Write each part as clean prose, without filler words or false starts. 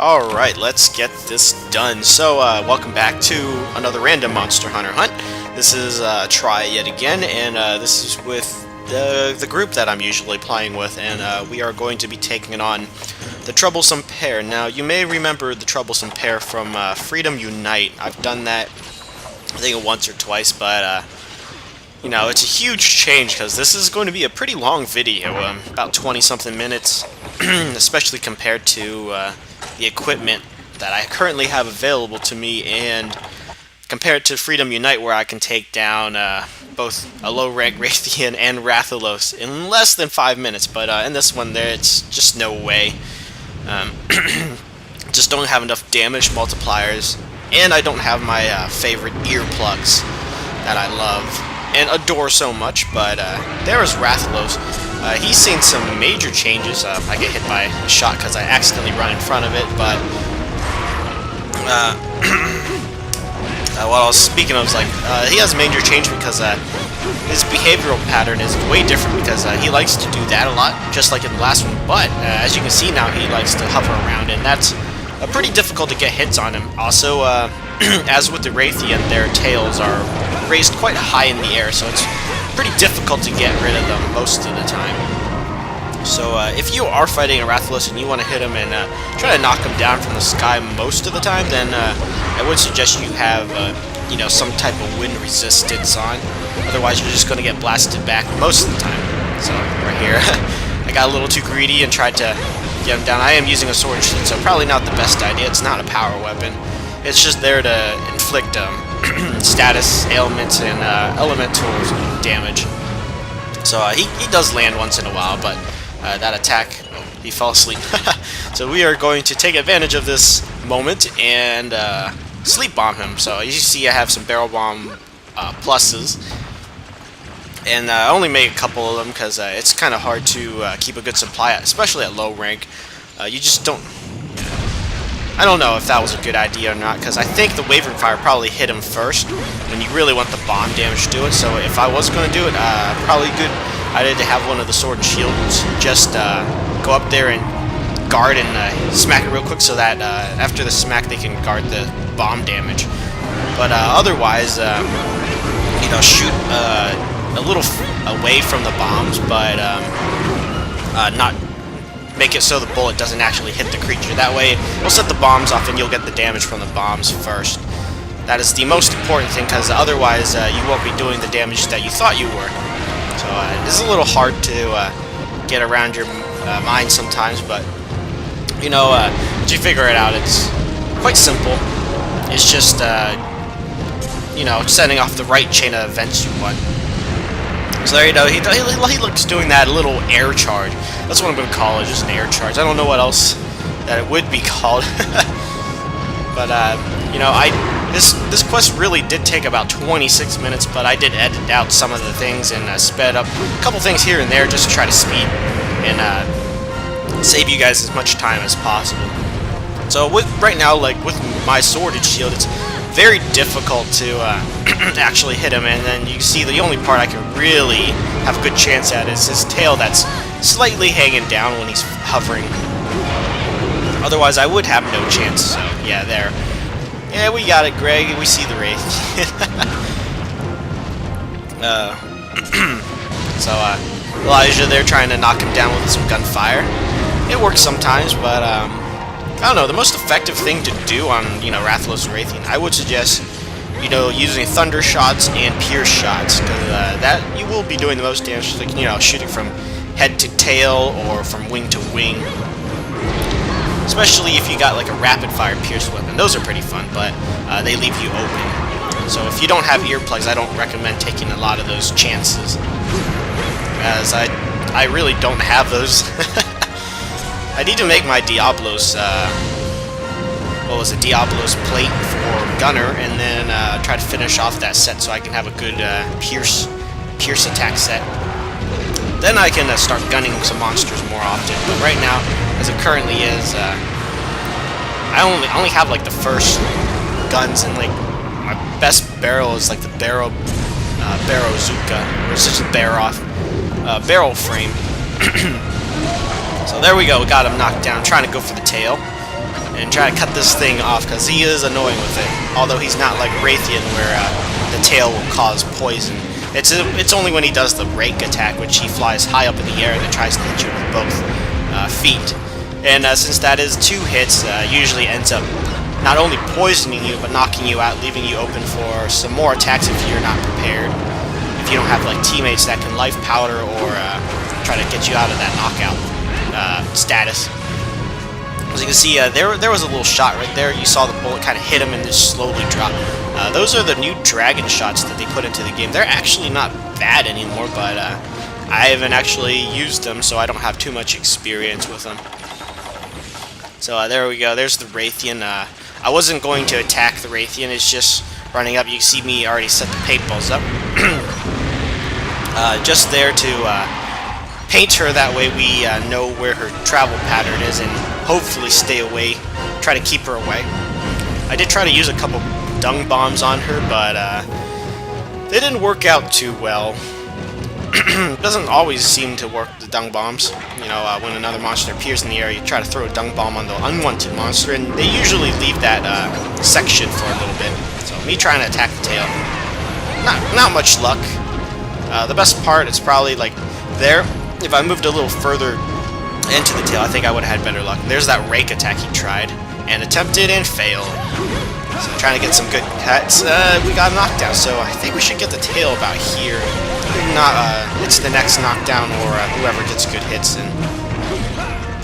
Alright, let's get this done. So, welcome back to another random Monster Hunter hunt. This is try yet again, and this is with the group that I'm usually playing with, and we are going to be taking on the Troublesome pair. Now, you may remember the Troublesome pair from Freedom Unite. I've done that, I think, once or twice, but you know, it's a huge change because this is going to be a pretty long video, about 20-something minutes, especially compared to the equipment that I currently have available to me, and compared to Freedom Unite, where I can take down both a low-rank Rathian and Rathalos in less than 5 minutes. But in this one, it's just no way. Just don't have enough damage multipliers, and I don't have my favorite earplugs that I love and adore so much. But there is Rathalos. He's seen some major changes. I get hit by a shot because I accidentally run in front of it, but what I was speaking of is he has a major change because his behavioral pattern is way different, because he likes to do that a lot, just like in the last one, but as you can see now, he likes to hover around, and that's pretty difficult to get hits on him. Also, as with the Rathian, their tails are raised quite high in the air, so it's pretty difficult to get rid of them most of the time. So if you are fighting a Rathalos and you want to hit him and try to knock him down from the sky most of the time, then I would suggest you have you know, some type of wind resistance on. Otherwise, you're just going to get blasted back most of the time. So right here, I got a little too greedy and tried to get him down. I am using a sword and shield, so probably not the best idea. It's not a power weapon. It's just there to inflict status ailments and elemental damage. So he does land once in a while, but that attack, he fell asleep. So we are going to take advantage of this moment and sleep bomb him. So as you see, I have some barrel bomb pluses, and I only made a couple of them because it's kind of hard to keep a good supply, especially at low rank. You just don't. I don't know if that was a good idea or not, because I think the Wavering Fire probably hit him first when you really want the bomb damage to do it. So if I was going to do it, probably good idea to have one of the sword and shields just go up there and guard and smack it real quick, so that after the smack they can guard the bomb damage. But otherwise, you know, shoot a little away from the bombs, but not make it so the bullet doesn't actually hit the creature. That way, we'll set the bombs off and you'll get the damage from the bombs first. That is the most important thing, because otherwise you won't be doing the damage that you thought you were. So it's a little hard to get around your mind sometimes, but you know, once you figure it out, it's quite simple. It's just you know, setting off the right chain of events you want. So there you go, he looks doing that little air charge. That's what I'm going to call it, just an air charge. I don't know what else that it would be called. But, you know, this quest really did take about 26 minutes, but I did edit out some of the things and sped up a couple things here and there just to try to speed and save you guys as much time as possible. So right now, like with my sword and shield, it's very difficult to actually hit him, and then you see the only part I can really have a good chance at is his tail that's slightly hanging down when he's hovering. Otherwise, I would have no chance. So yeah, there. Yeah, we got it, Greg. We see the Wraith. So Elijah, they're trying to knock him down with some gunfire. It works sometimes, but I don't know, the most effective thing to do on, you know, Rathalos and Rathian, I would suggest, you know, using thunder shots and pierce shots, because that you will be doing the most damage, like, you know, shooting from head to tail or from wing to wing. Especially if you got like a rapid fire pierce weapon. Those are pretty fun, but they leave you open. So if you don't have earplugs, I don't recommend taking a lot of those chances, as I really don't have those. I need to make my Diablos, what was it, Diablos plate for Gunner, and then try to finish off that set so I can have a good pierce attack set. Then I can start gunning some monsters more often. But right now, as it currently is, I only have like the first guns, and like my best barrel is like the Barrowzuka, or it's just a barrel frame. So there we go, we got him knocked down, trying to go for the tail. and try to cut this thing off, because he is annoying with it. Although he's not like Rathian, where the tail will cause poison. It's only when he does the rake attack, which he flies high up in the air, that tries to hit you with both feet. And since that is 2 hits, usually ends up not only poisoning you, but knocking you out, leaving you open for some more attacks if you're not prepared. If you don't have like teammates that can life powder or try to get you out of that knockout status. As you can see, there was a little shot right there. You saw the bullet kind of hit him and just slowly drop. Those are the new dragon shots that they put into the game. They're actually not bad anymore, but I haven't actually used them, so I don't have too much experience with them. So there we go. There's the Rathian. I wasn't going to attack the Rathian. It's just running up. You can see me already set the paintballs up. Just there to paint her. That way we know where her travel pattern is and hopefully stay away. Try to keep her away. I did try to use a couple dung bombs on her, but they didn't work out too well. Doesn't always seem to work, the dung bombs. You know, when another monster appears in the area, you try to throw a dung bomb on the unwanted monster, and they usually leave that section for a little bit. So me trying to attack the tail, not much luck. The best part is probably like there. If I moved a little further into the tail, I think I would have had better luck. There's that rake attack he tried and attempted and failed. So trying to get some good cuts. We got knocked down, so I think we should get the tail about here. Not it's the next knockdown or whoever gets good hits. And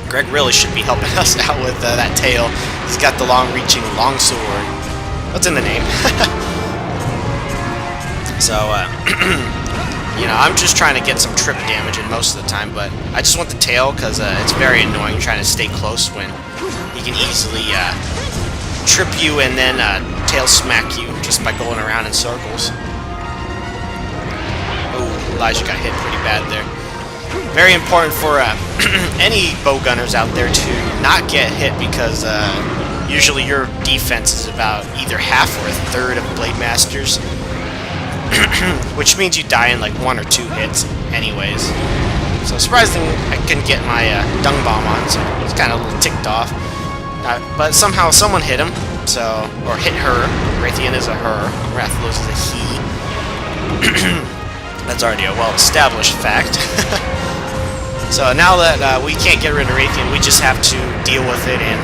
Greg really should be helping us out with that tail. He's got the long-reaching longsword. What's in the name? So you know, I'm just trying to get some trip damage in most of the time, but I just want the tail because it's very annoying trying to stay close when he can easily trip you and then tail smack you just by going around in circles. Oh, Elijah got hit pretty bad there. Very important for any bow gunners out there to not get hit, because usually your defense is about either half or a third of Blade Master's, which means you die in like 1 or 2 hits anyways. So surprisingly, I couldn't get my dung bomb on, so I was kind of a little ticked off. But somehow someone hit him, or hit her. Rathian is a her, Rathalos is a he. That's already a well-established fact. So now that we can't get rid of Rathian, we just have to deal with it and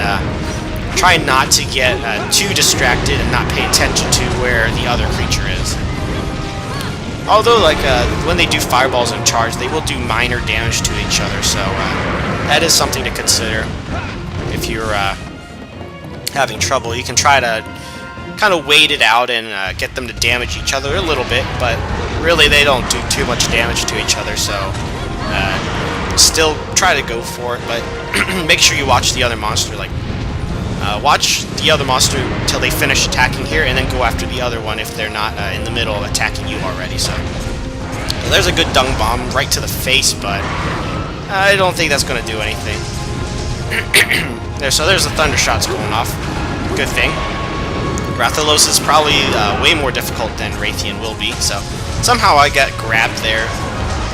try not to get too distracted and not pay attention to where the other creature is. Although, like, when they do fireballs and charge, they will do minor damage to each other, so that is something to consider. If you're having trouble, you can try to kind of wait it out and get them to damage each other a little bit, but really they don't do too much damage to each other, so still try to go for it, but make sure you watch the other monster. Like, watch the other monster until they finish attacking here, and then go after the other one if they're not in the middle of attacking you already. So there's a good dung bomb right to the face, but I don't think that's going to do anything. So there's the thunder shots going off. Good thing. Rathalos is probably way more difficult than Rathian will be, so somehow I got grabbed there,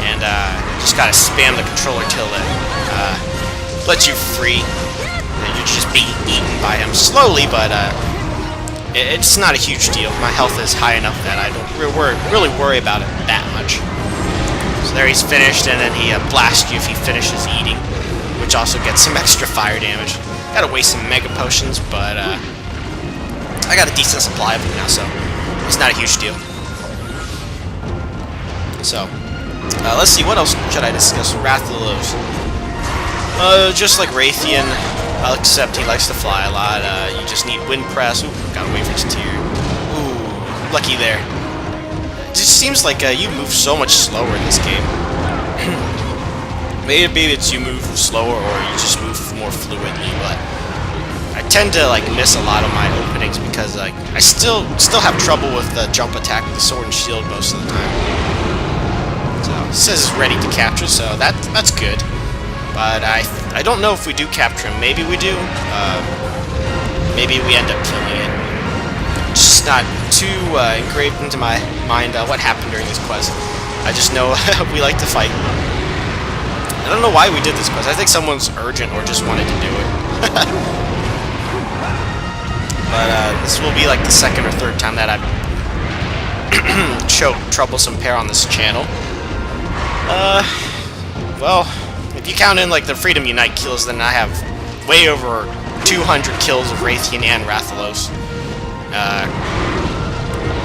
and just gotta spam the controller till it lets you free. And you're just being eaten by him slowly, but it's not a huge deal. My health is high enough that I don't really worry about it that much. So there he's finished, and then he blasts you if he finishes eating, which also gets some extra fire damage. Gotta waste some mega potions, but I got a decent supply of them now, so it's not a huge deal. So, let's see, what else should I discuss? Rathalos. Just like Rathian, except he likes to fly a lot. You just need wind press. Ooh, got away from his tier. Ooh, lucky there. It just seems like you move so much slower in this game. Maybe it's you move slower or you just move more fluidly, but I tend to like miss a lot of my openings because like I still have trouble with the jump attack with the sword and shield most of the time. So it says it's ready to capture, so that's good. But I don't know if we do capture him. Maybe we do. Maybe we end up killing it. Just not too engraved into my mind what happened during this quest. I just know we like to fight. I don't know why we did this quest. I think someone's urgent or just wanted to do it. But this will be like the second or third time that I've choked Troublesome pair on this channel. Well, if you count in like the Freedom Unite kills, then I have way over 200 kills of Rathian and Rathalos.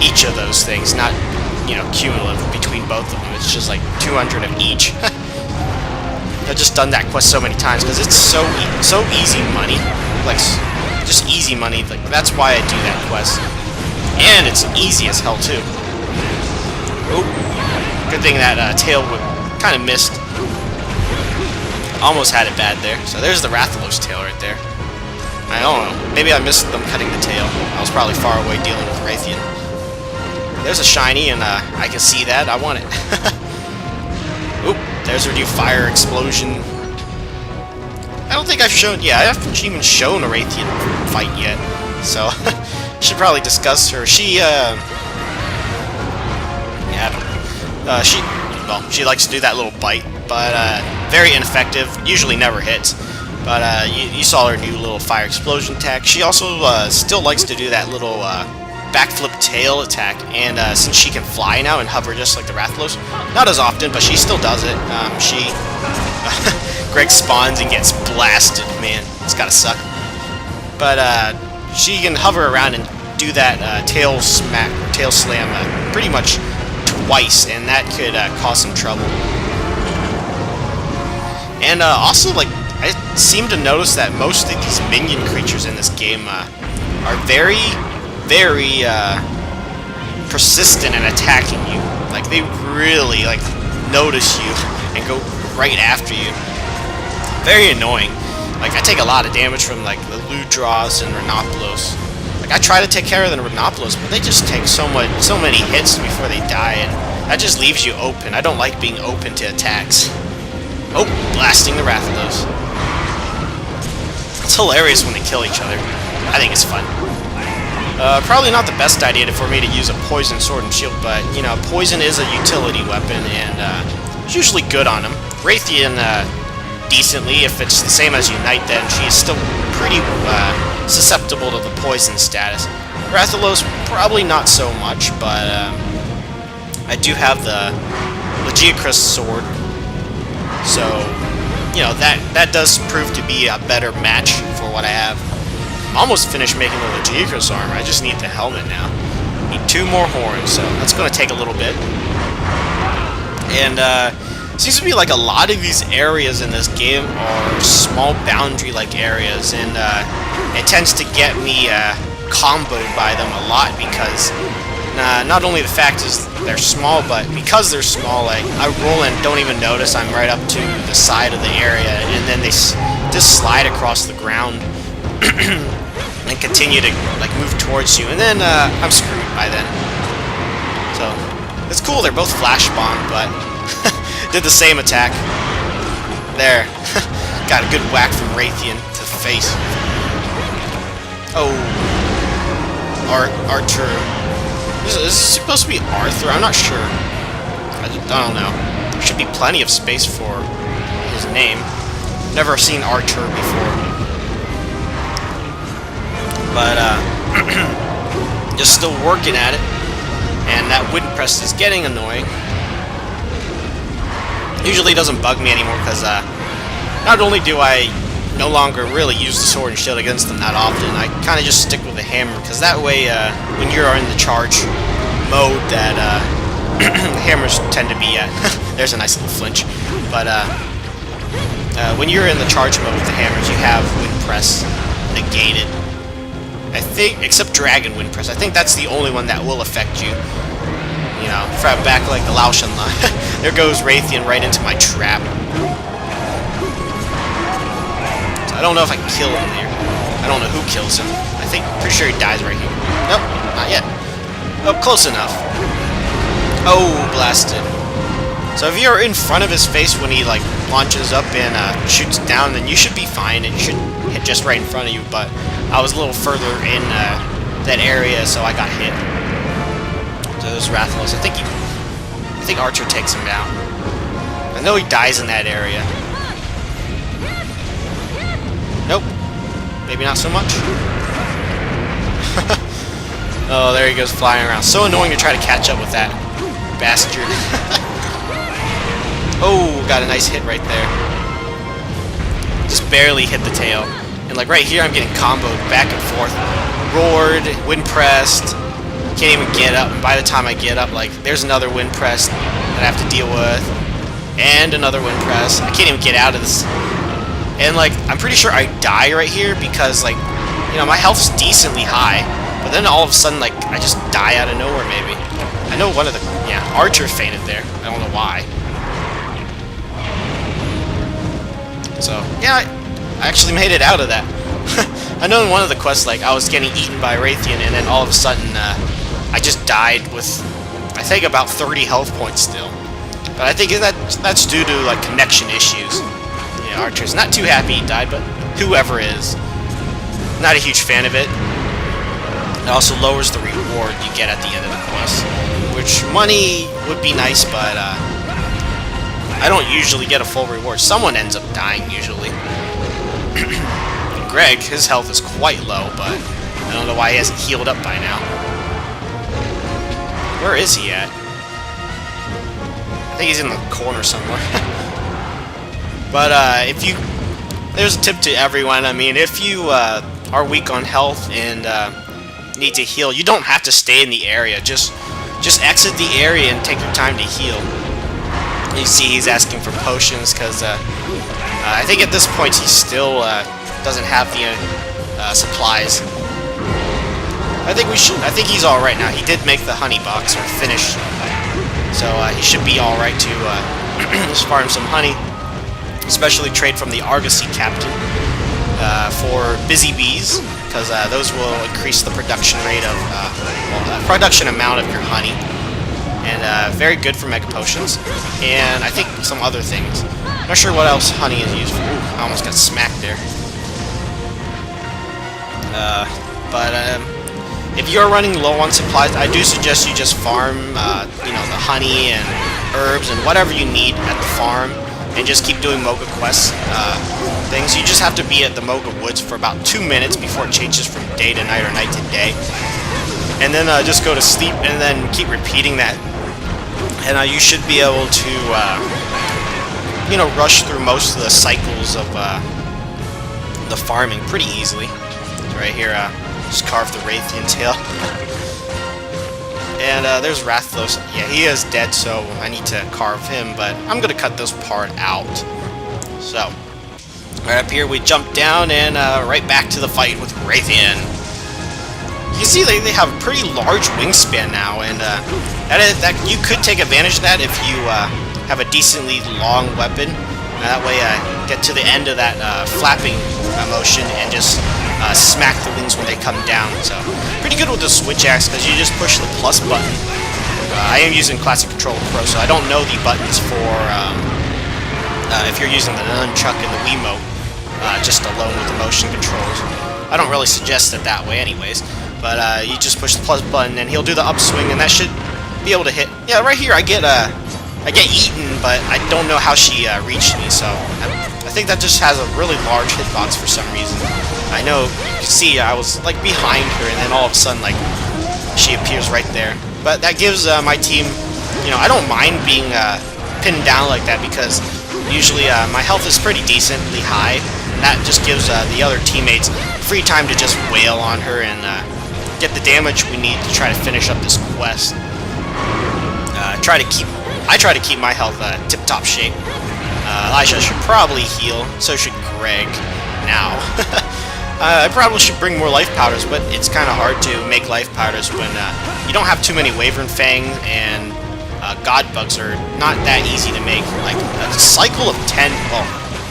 Each of those things, not, you know, cumulative between both of them. It's just like 200 of each. I've just done that quest so many times because it's so easy money, like just easy money. Like that's why I do that quest, and it's easy as hell too. Oh, good thing that tail kind of missed. Almost had it bad there. So there's the Rathalos tail right there. I don't know. Maybe I missed them cutting the tail. I was probably far away dealing with Rathian. There's a shiny, and I can see that. I want it. Oop, there's her new fire explosion. I don't think I've shown... Yeah, I haven't even shown a Rathian fight yet. So, should probably discuss her. She, yeah, I don't know. She likes to do that little bite, but very ineffective. Usually never hits. But you saw her new little fire explosion attack. She also still likes to do that little backflip tail attack. And since she can fly now and hover just like the Rathalos, not as often, but she still does it. Greg spawns and gets blasted. Man, it's gotta suck. But she can hover around and do that tail smack, tail slam pretty much twice, and that could cause some trouble. And also, like, I seem to notice that most of these minion creatures in this game are very, very persistent in attacking you. Like, they really, like, notice you and go right after you. Very annoying. Like, I take a lot of damage from, like, the Ludros and Rathalos. Like, I try to take care of the Rathalos, but they just take so many hits before they die, and that just leaves you open. I don't like being open to attacks. Oh, blasting the Rathalos. It's hilarious when they kill each other. I think it's fun. Probably not the best idea for me to use a poison sword and shield, but, you know, poison is a utility weapon, and it's usually good on them. Rathian, decently. If it's the same as Unite, then she's still pretty susceptible to the poison status. Rathalos, probably not so much, but I do have the Legiacrus sword, so, you know, that does prove to be a better match for what I have. I'm almost finished making the Legiacrus armor. I just need the helmet now. Need 2 more horns, so that's going to take a little bit. And seems to be like a lot of these areas in this game are small boundary-like areas, and it tends to get me comboed by them a lot because not only the fact is they're small, but because they're small, like, I roll and don't even notice I'm right up to the side of the area, and then they just slide across the ground and continue to, like, move towards you, and then I'm screwed by then. So it's cool, they're both flash bomb, but did the same attack. There. Got a good whack from Rathian to the face. Oh. Arthur. Is this supposed to be Arthur? I'm not sure. I don't know. There should be plenty of space for his name. Never seen Arthur before. But, just still working at it. And that wind press is getting annoying. Usually doesn't bug me anymore because not only do I no longer really use the sword and shield against them that often, I kind of just stick with the hammer, because that way when you're in the charge mode that hammers tend to be at, there's a nice little flinch, but when you're in the charge mode with the hammers, you have wind press negated. I think, except Dragon Wind Press, I think that's the only one that will affect you. You know, frap back like the Lao Shan La. There goes Rathian right into my trap. So I don't know if I can kill him there. I don't know who kills him. Pretty sure he dies right here. Nope, not yet. Oh, close enough. Oh, blasted. So if you're in front of his face when he, like, launches up and shoots down, then you should be fine, and you should hit just right in front of you, but I was a little further in that area, so I got hit. So there's Rathalos. I think Archer takes him down. I know he dies in that area. Nope. Maybe not so much. Oh, there he goes flying around. So annoying to try to catch up with that bastard. Oh, got a nice hit right there. Just barely hit the tail. And like right here, I'm getting comboed back and forth. Roared, wind pressed. Can't even get up. And by the time I get up, like there's another wind press that I have to deal with. And another wind press. I can't even get out of this. And like, I'm pretty sure I die right here because like, you know, my health's decently high. But then all of a sudden, like, I just die out of nowhere, maybe. I know one of the, yeah, Archer fainted there. I don't know why. So, yeah, I actually made it out of that. I know in one of the quests, like, I was getting eaten by Rathian, and then all of a sudden, I just died with, I think, about 30 health points still. But I think that's due to, like, connection issues. Yeah, Archer's not too happy he died, but whoever is. Not a huge fan of it. It also lowers the reward you get at the end of the quest, which money would be nice, but I don't usually get a full reward. Someone ends up dying usually. Greg, his health is quite low, but I don't know why he hasn't healed up by now. Where is he at? I think he's in the corner somewhere. But if you, there's a tip to everyone. I mean, if you are weak on health and need to heal, you don't have to stay in the area. Just exit the area and take your time to heal. You see he's asking for potions because I think at this point he still doesn't have the supplies. I think he's all right now. He did make the honey box or finish, so he should be all right to just farm some honey, especially trade from the Argosy captain for busy bees. Because those will increase the production rate of, production amount of your honey. And very good for mega potions. And I think some other things. Not sure what else honey is used for. Ooh, I almost got smacked there. If you're running low on supplies, I do suggest you just farm, you know, the honey and herbs and whatever you need at the farm. And just keep doing Moga quests things. You just have to be at the Moga Woods for about 2 minutes before it changes from day to night or night to day. And then just go to sleep and then keep repeating that. And you should be able to, you know, rush through most of the cycles of the farming pretty easily. Right here, just carve the Rathian tail. And there's Rathalos. Yeah, he is dead, so I need to carve him, but I'm going to cut this part out. So, right up here we jump down and right back to the fight with Rathian. You see they have a pretty large wingspan now, and that you could take advantage of that if you have a decently long weapon. That way get to the end of that flapping motion and just smack the wings when they come down. So pretty good with the switch axe because you just push the plus button. I am using Classic Controller Pro, so I don't know the buttons for if you're using the nunchuck and the Wiimote just alone with the motion controls. I don't really suggest it that way anyways, but you just push the plus button and he'll do the upswing, and that should be able to hit. Yeah, right here I get eaten, but I don't know how she reached me, so I think that just has a really large hitbox for some reason. I know, you can see I was like behind her, and then all of a sudden, like, she appears right there. But that gives my team, you know, I don't mind being pinned down like that because usually my health is pretty decently high, and that just gives the other teammates free time to just wail on her and get the damage we need to try to finish up this quest. I try to keep my health tip-top shape. Elijah should probably heal, so should Greg now. I probably should bring more life powders, but it's kind of hard to make life powders when you don't have too many Wyvern Fang, and God Bugs are not that easy to make. Like, a cycle of 10, well,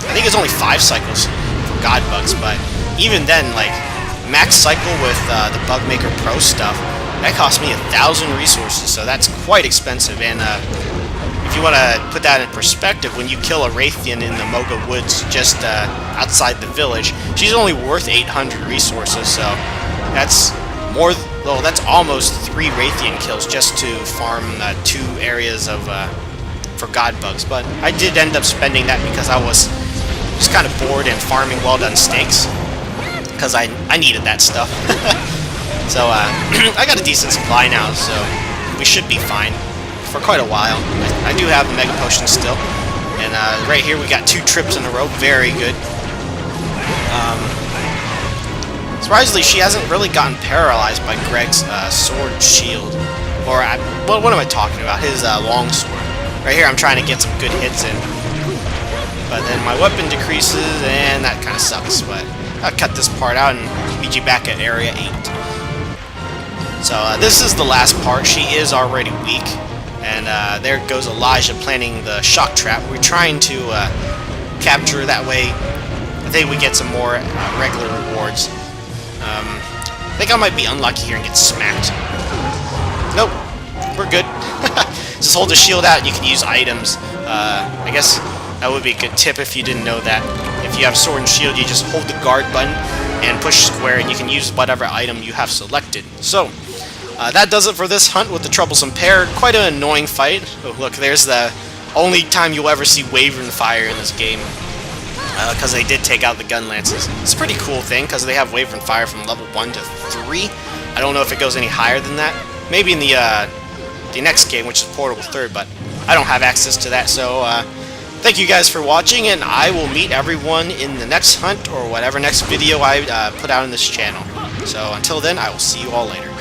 I think it's only 5 cycles for God Bugs, but even then, like, max cycle with the Bugmaker Pro stuff, that cost me 1,000 resources, so that's quite expensive. And if you want to put that in perspective, when you kill a Rathian in the Moga Woods just outside the village, she's only worth 800 resources, so that's more. Well, that's almost 3 Rathian kills just to farm 2 areas of for God Bugs. But I did end up spending that because I was just kind of bored and farming well done steaks because I needed that stuff. So I got a decent supply now, so we should be fine for quite a while. I do have the Mega Potion still. And right here we got 2 trips in a row. Very good. Surprisingly, she hasn't really gotten paralyzed by Greg's sword shield. Or, well, what am I talking about? His long sword. Right here I'm trying to get some good hits in. But then my weapon decreases, and that kind of sucks. But I'll cut this part out and meet you back at Area 8. So this is the last part. She is already weak. And there goes Elijah planting the shock trap. We're trying to capture her that way. I think we get some more regular rewards. I think I might be unlucky here and get smacked. Nope, we're good. Just hold the shield out and you can use items. I guess that would be a good tip if you didn't know that. If you have sword and shield, you just hold the guard button and push square and you can use whatever item you have selected. So, that does it for this hunt with the Troublesome pair. Quite an annoying fight. Oh, look, there's the only time you'll ever see Wavering Fire in this game. Because they did take out the gun lances. It's a pretty cool thing because they have Wavering Fire from level 1 to 3. I don't know if it goes any higher than that. Maybe in the next game, which is Portable 3rd, but I don't have access to that. So thank you guys for watching, and I will meet everyone in the next hunt or whatever next video I put out on this channel. So until then, I will see you all later.